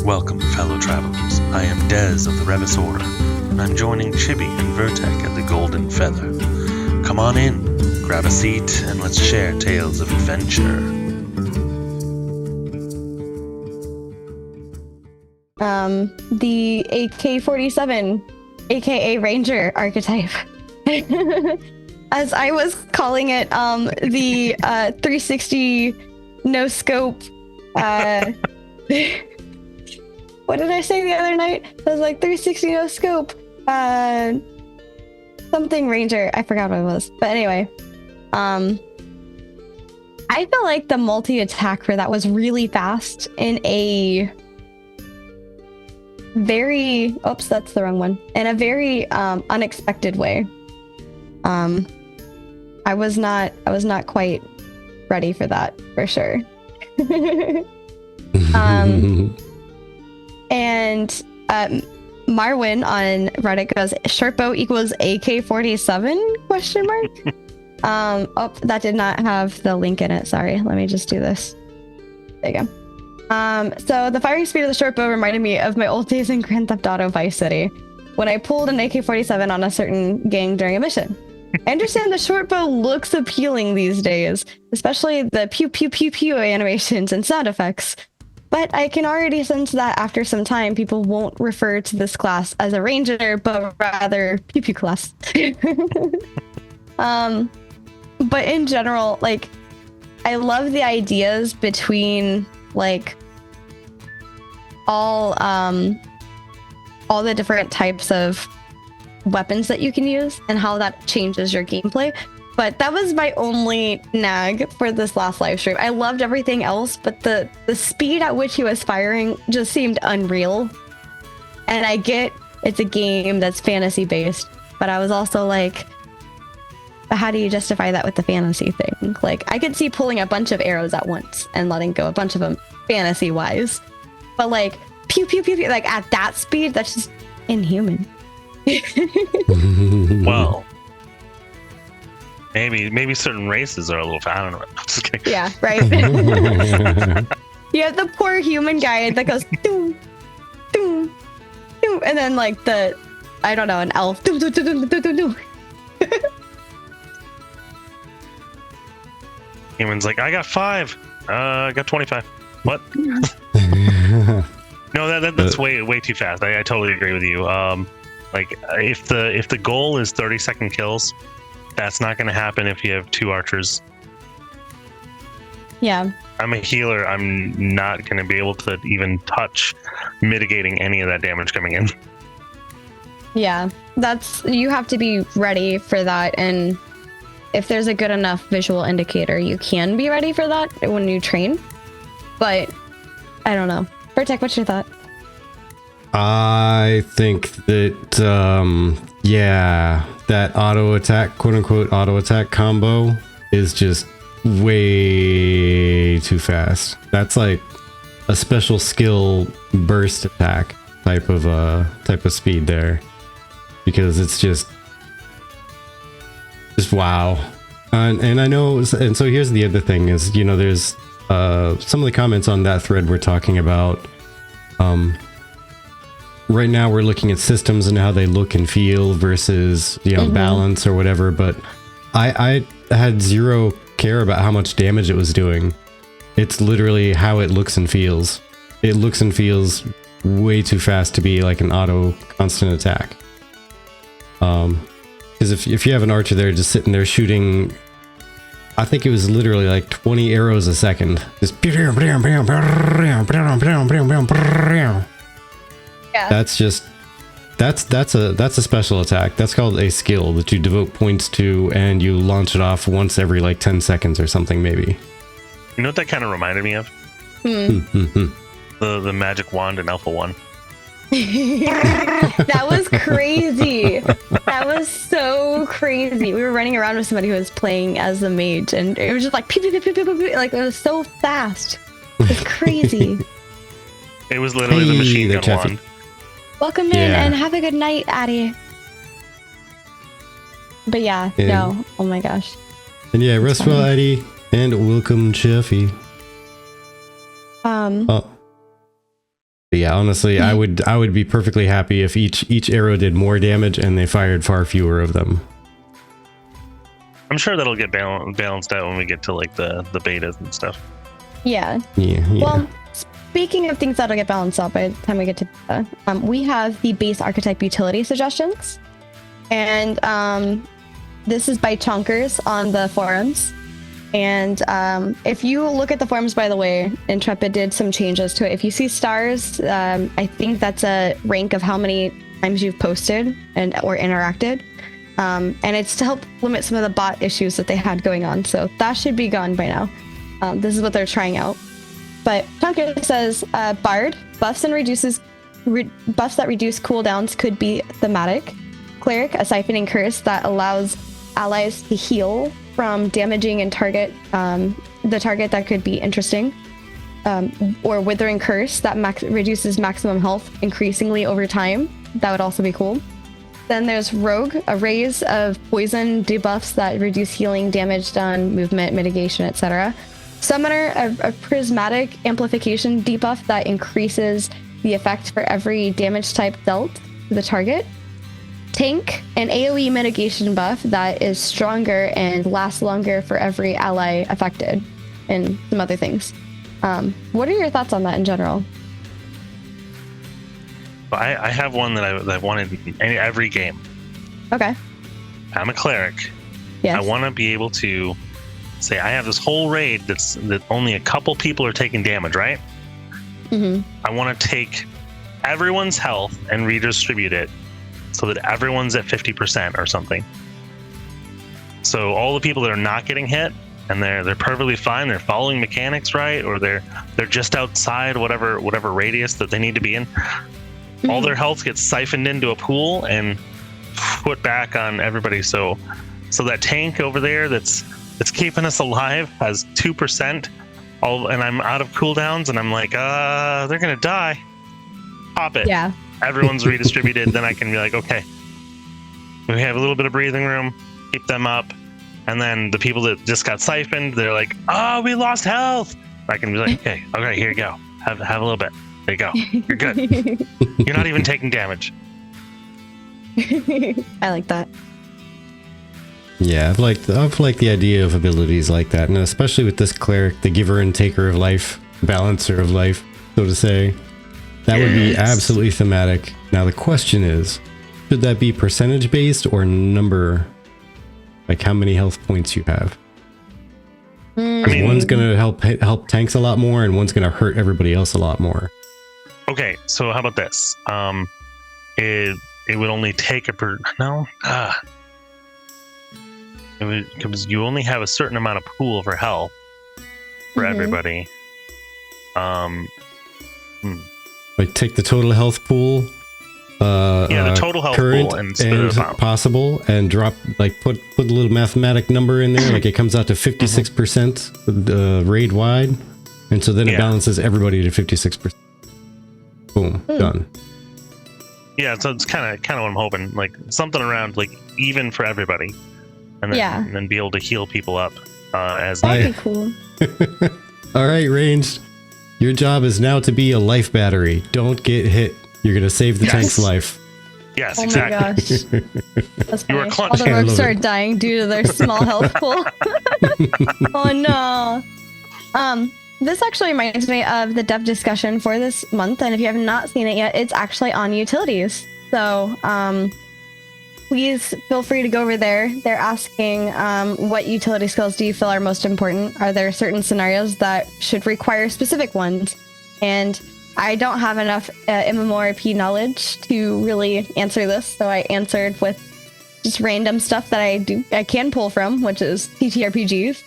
Welcome, fellow travelers. I am Dez of the Revis Order, and I'm joining Chibi and Vertek at the Golden Feather. Come on in, grab a seat, and let's share tales of adventure. The AK-47, aka Ranger archetype. As I was calling it, the 360 no scope. What did I say the other night? I was like 360 no scope. Something Ranger. I forgot what it was. But anyway, I feel like the multi-attack for that was really fast in a very that's the wrong one, in a very unexpected way. I was not quite ready for that, for sure. And Marwin on Reddit goes, Shortbow equals AK-47 question mark? That did not have the link in it. Sorry, let me just do this. There you go. So the firing speed of the short bow reminded me of my old days in Grand Theft Auto Vice City, when I pulled an AK-47 on a certain gang during a mission. I understand the short bow looks appealing these days, especially the pew pew pew pew animations and sound effects, but I can already sense that after some time people won't refer to this class as a ranger, but rather pew pew class. But in general, like, I love the ideas between like all the different types of weapons that you can use and how that changes your gameplay. But that was my only nag for this last live stream. I loved everything else, but the speed at which he was firing just seemed unreal. And I get it's a game that's fantasy based, but I was also like, how do you justify that with the fantasy thing? Like, I could see pulling a bunch of arrows at once and letting go a bunch of them fantasy wise, but like pew pew pew pew, like at that speed, that's just inhuman. Well, maybe certain races are a little I don't know. I'm just kidding. Yeah, right. You have the poor human guy that goes doom doom doom, and then like I don't know, an elf doom doom doom doom doom doom. Human's like, I got 5. I got 25. What? No, that's way too fast. I totally agree with you. Like, if the goal is 30-second kills, that's not going to happen if you have 2 archers. Yeah. I'm a healer. I'm not going to be able to even touch mitigating any of that damage coming in. Yeah, you have to be ready for that, and if there's a good enough visual indicator, you can be ready for that when you train. But I don't know. Vertek, what's your thought? I think that that auto attack, quote unquote auto attack combo is just way too fast. That's like a special skill burst attack type of speed there, because it's just wow. And I know, and so here's the other thing is, you know, there's some of the comments on that thread we're talking about. Right now we're looking at systems and how they look and feel versus, you know, balance or whatever, but I had zero care about how much damage it was doing. It's literally how it looks and feels. It looks and feels way too fast to be like an auto constant attack. Because if you have an archer there just sitting there shooting, I think it was literally like 20 arrows a second. Just Yeah. That's a special attack. That's called a skill that you devote points to, and you launch it off once every like 10 seconds or something, maybe. You know what that kind of reminded me of? The magic wand in Alpha 1. That was crazy. That was so crazy. We were running around with somebody who was playing as the mage, and it was just like pew, pew, pew, pew, pew, pew. Like, it was so fast. It was crazy. It was literally the machine gun Jeffy. wand. Welcome in and have a good night, Addie. But yeah, no. Oh my gosh. And yeah, rest well, Eddie, and welcome, Jeffy. Oh. But yeah, honestly, I would be perfectly happy if each arrow did more damage and they fired far fewer of them. I'm sure that'll get balanced out when we get to like the betas and stuff. Yeah. Yeah. Well, speaking of things that'll get balanced out by the time we get to we have the base archetype utility suggestions. And this is by Chonkers on the forums. And if you look at the forums, by the way, Intrepid did some changes to it. If you see stars, I think that's a rank of how many times you've posted or interacted. And it's to help limit some of the bot issues that they had going on. So that should be gone by now. This is what they're trying out. But Tonka says, Bard, buffs that reduce cooldowns could be thematic. Cleric, a siphoning curse that allows allies to heal from damaging and the target that could be interesting. Or Withering Curse that reduces maximum health increasingly over time. That would also be cool. Then there's Rogue, a raise of poison debuffs that reduce healing, damage done, movement, mitigation, etc. Summoner, a prismatic amplification debuff that increases the effect for every damage type dealt to the target. Tank, an AoE mitigation buff that is stronger and lasts longer for every ally affected, and some other things. What are your thoughts on that in general? I have one that I wanted in every game. Okay. I'm a cleric. Yes. I want to be able to say I have this whole raid that only a couple people are taking damage, right? Mm-hmm. I want to take everyone's health and redistribute it so that everyone's at 50% or something. So all the people that are not getting hit and they're perfectly fine, they're following mechanics right, or they're just outside whatever radius that they need to be in. Mm-hmm. All their health gets siphoned into a pool and put back on everybody. So that tank over there that's keeping us alive has 2%. And I'm out of cooldowns, and I'm like, they're gonna die. Pop it. Yeah. Everyone's redistributed. Then I can be like, okay, we have a little bit of breathing room. Keep them up, and then the people that just got siphoned, they're like, we lost health. I can be like, okay, here you go. Have a little bit. There you go. You're good. You're not even taking damage. I like that. Yeah, I've liked the idea of abilities like that, and especially with this cleric, the giver and taker of life, balancer of life, so to say. That would be absolutely thematic. Now the question is, should that be percentage based or number? Like how many health points you have? I mean, one's gonna help tanks a lot more, and one's gonna hurt everybody else a lot more. Okay, so how about this? It would only take because you only have a certain amount of pool for health for everybody. Like take the total health pool. The total health pool and split it up. Possible, and drop put a little mathematic number in there, like it comes out to 56% raid wide, and so then it balances everybody to 56%. Boom, done. Yeah, so it's kind of what I'm hoping, like something around like even for everybody, and then be able to heal people up as that'd be cool. All right, ranged. Your job is now to be a life battery. Don't get hit. You're gonna save the tank's life. Yes, oh exactly. My gosh. That's you were funny. All the rogues are dying due to their small health pool. Oh no. This actually reminds me of the dev discussion for this month, and if you have not seen it yet, it's actually on utilities. So please feel free to go over there. They're asking what utility skills do you feel are most important? Are there certain scenarios that should require specific ones? And I don't have enough MMORPG knowledge to really answer this, so I answered with just random stuff that I can pull from, which is TTRPGs.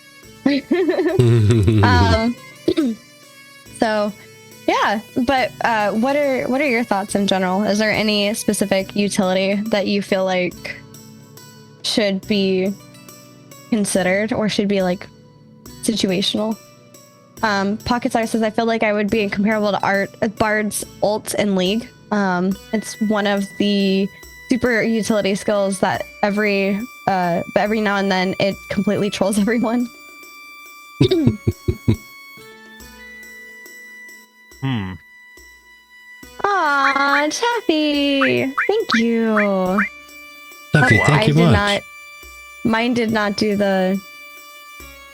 So yeah, but what are your thoughts in general? Is there any specific utility that you feel like should be considered or should be like situational? Pocket Star says, I feel like I would be comparable to Bard's ult in League. It's one of the super utility skills that every now and then it completely trolls everyone. Aw, Chappy. Thank you. Tuffy, thank you much. Mine did not do the...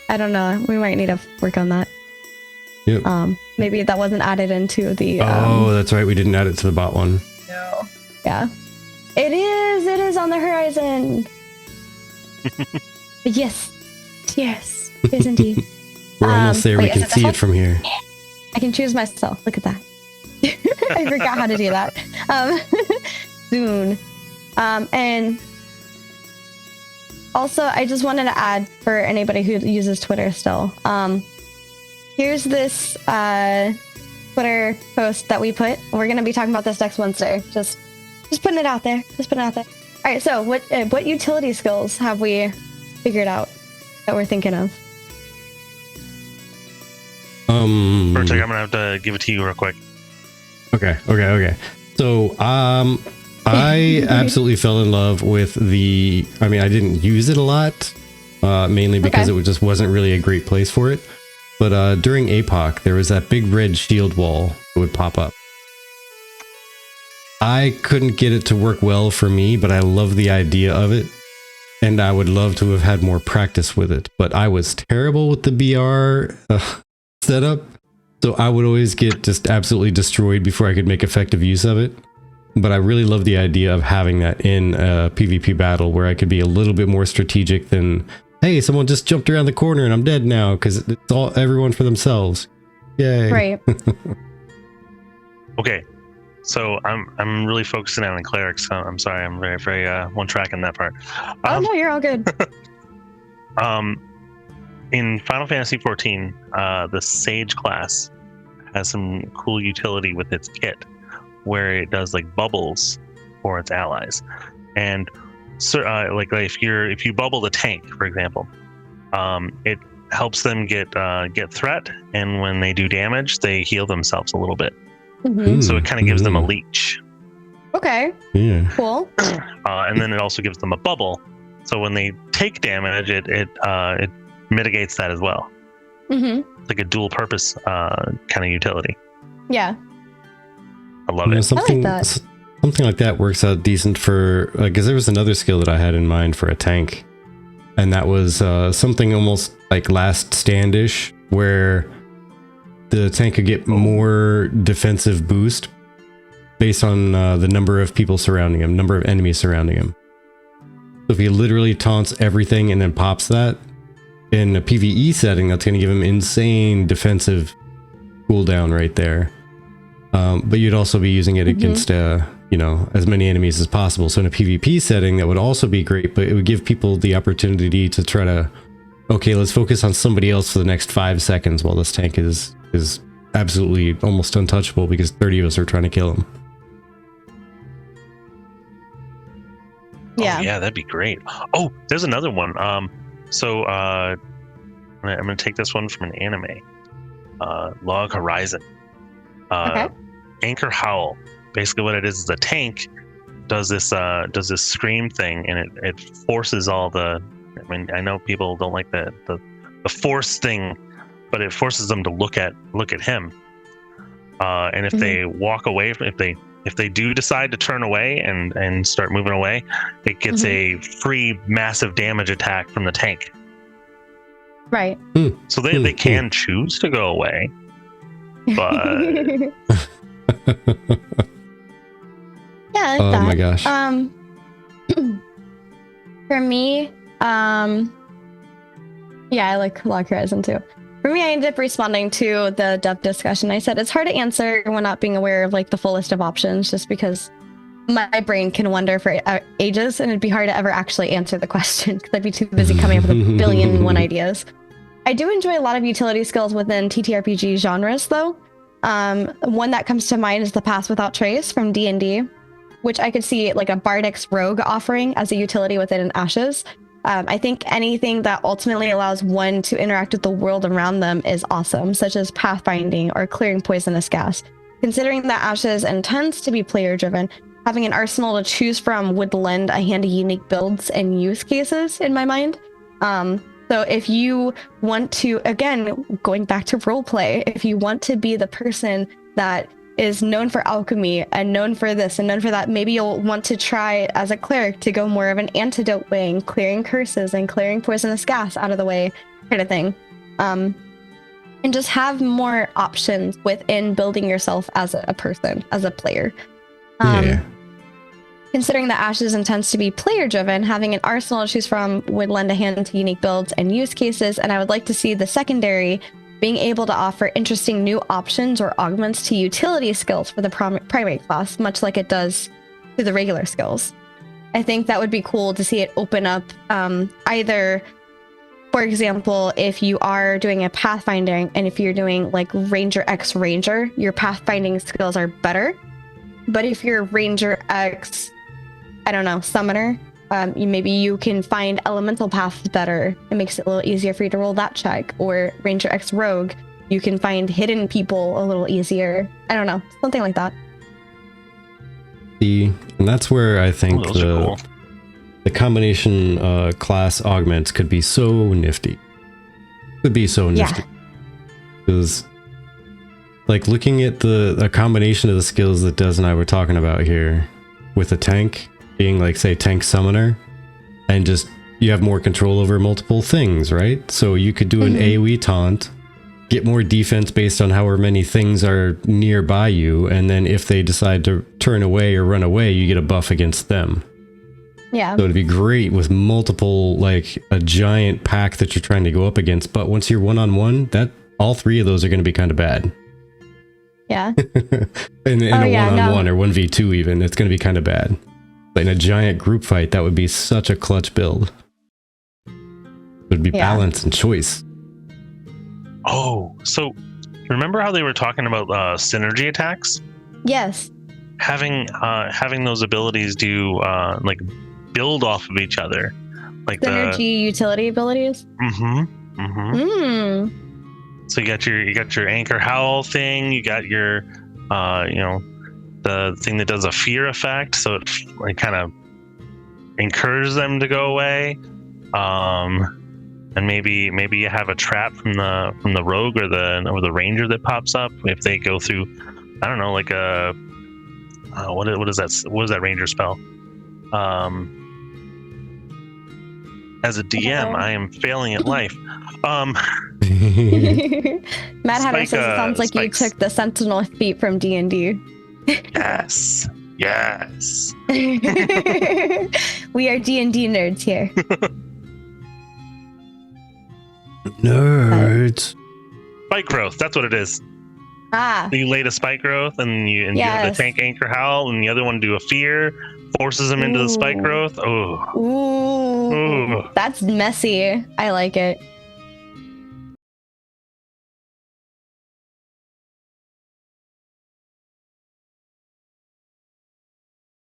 I don't know. We might need to work on that. Yep. Maybe that wasn't added into the... Oh, that's right. We didn't add it to the bot one. No. Yeah. It is on the horizon. Yes. Yes. Yes, indeed. We're almost there. We can see it from here. I can choose myself. Look at that. I forgot how to do that. Soon. And also, I just wanted to add for anybody who uses Twitter still. Here's this Twitter post that we put. We're going to be talking about this next Wednesday. Just putting it out there. Just putting it out there. All right. So what utility skills have we figured out that we're thinking of? Bertic, I'm gonna have to give it to you real quick. Okay. So, I absolutely fell in love with I didn't use it a lot, mainly because it just wasn't really a great place for it. But during APOC, there was that big red shield wall that would pop up. I couldn't get it to work well for me, but I love the idea of it. And I would love to have had more practice with it. But I was terrible with the BR setup. So I would always get just absolutely destroyed before I could make effective use of it. But I really love the idea of having that in a PvP battle where I could be a little bit more strategic than, hey, someone just jumped around the corner and I'm dead now, because it's all everyone for themselves. Yay. Right. Okay. So I'm really focusing on clerics. So I'm sorry, I'm very, very one track in that part. Oh no, you're all good. In Final Fantasy XIV, the Sage class has some cool utility with its kit, where it does like bubbles for its allies, and so like if you bubble the tank, for example, it helps them get threat, and when they do damage, they heal themselves a little bit. Mm-hmm. So it kind of gives them a leech. Okay. Yeah. Cool. And then it also gives them a bubble, so when they take damage, it mitigates that as well. Mm-hmm. It's like a dual purpose kind of utility. Yeah. I love it. Something like that works out decent for, because there was another skill that I had in mind for a tank, and that was something almost like Last Standish, where the tank could get more defensive boost based on the number of people surrounding him, number of enemies surrounding him. So if he literally taunts everything and then pops that, in a PvE setting, that's going to give him insane defensive cooldown right there. But you'd also be using it against, as many enemies as possible. So in a PvP setting, that would also be great, but it would give people the opportunity to try to, okay, let's focus on somebody else for the next 5 seconds while this tank is absolutely almost untouchable because 30 of us are trying to kill him. Yeah. Oh, yeah, that'd be great. Oh, there's another one. So I'm going to take this one from an anime. Log Horizon. Okay. Anchor Howl. Basically what it is a tank does this scream thing, and it forces all the, I know people don't like the force thing, but it forces them to look at him. And if they walk away from, if they do decide to turn away and start moving away, it gets a free massive damage attack from the tank. Right. So they can choose to go away, but yeah, I like oh that. my gosh. For me, yeah, I like Log Horizon too. For me, I ended up responding to the dev discussion. I said it's hard to answer when not being aware of like the full list of options, just because my brain can wander for ages, and it'd be hard to ever actually answer the question because I'd be too busy coming up with a billion and one ideas. I do enjoy a lot of utility skills within TTRPG genres, though. One that comes to mind is the Pass Without Trace from D&D, which I could see like a Bardic's Rogue offering as a utility within an Ashes. I think anything that ultimately allows one to interact with the world around them is awesome, such as pathfinding or clearing poisonous gas. Considering that Ashes intends to be player-driven, having an arsenal to choose from would lend a hand to unique builds and use cases in my mind. So if you want to, again, going back to roleplay, if you want to be the person that is known for alchemy and known for this and known for that, maybe you'll want to try as a cleric to go more of an antidote way and clearing curses and clearing poisonous gas out of the way kind of thing. And just have more options within building yourself as a person, as a player. Considering that Ashes intends to be player driven, having an arsenal to choose from would lend a hand to unique builds and use cases, and I would like to see the secondary being able to offer interesting new options or augments to utility skills for the primate class, much like it does to the regular skills. I think that would be cool to see it open up either, for example, if you are doing a pathfinding and if you're doing like Ranger X Ranger, your pathfinding skills are better. But if you're Ranger X, I don't know, Summoner, maybe you can find elemental paths better. It makes it a little easier for you to roll that check. Or Ranger X Rogue, you can find hidden people a little easier. I don't know, something like that. And that's where I think the combination class augments could be so nifty. Could be so nifty. Because like looking at the combination of the skills that Des and I were talking about here, with a tank being like, say, tank summoner, and just you have more control over multiple things, right? So you could do an AoE taunt, get more defense based on however many things are nearby you, and then if they decide to turn away or run away, you get a buff against them. Yeah. So it'd be great with multiple, like a giant pack that you're trying to go up against, but once you're one-on-one, that all three of those are going to be kind of bad. Yeah. in a one-on-one or 1v2 even, it's going to be kind of bad. But in a giant group fight, that would be such a clutch build. It would be balance and choice. Oh, so remember how they were talking about synergy attacks? Yes. Having those abilities do like build off of each other, like synergy utility abilities. So you got your anchor howl thing. You got your the thing that does a fear effect, so it like kind of encourages them to go away. And maybe you have a trap from the rogue or the ranger that pops up if they go through, I don't know, like a what is that ranger spell? As a DM, I am failing at life. Mad Hatter says it sounds like spikes. You took the Sentinel feat from D&D. Yes. We are D&D nerds here. Nerds. Spike growth, that's what it is. So you laid a spike growth and you have the tank anchor howl, and the other one do a fear, forces them into the spike growth. Ooh, that's messy. I like it.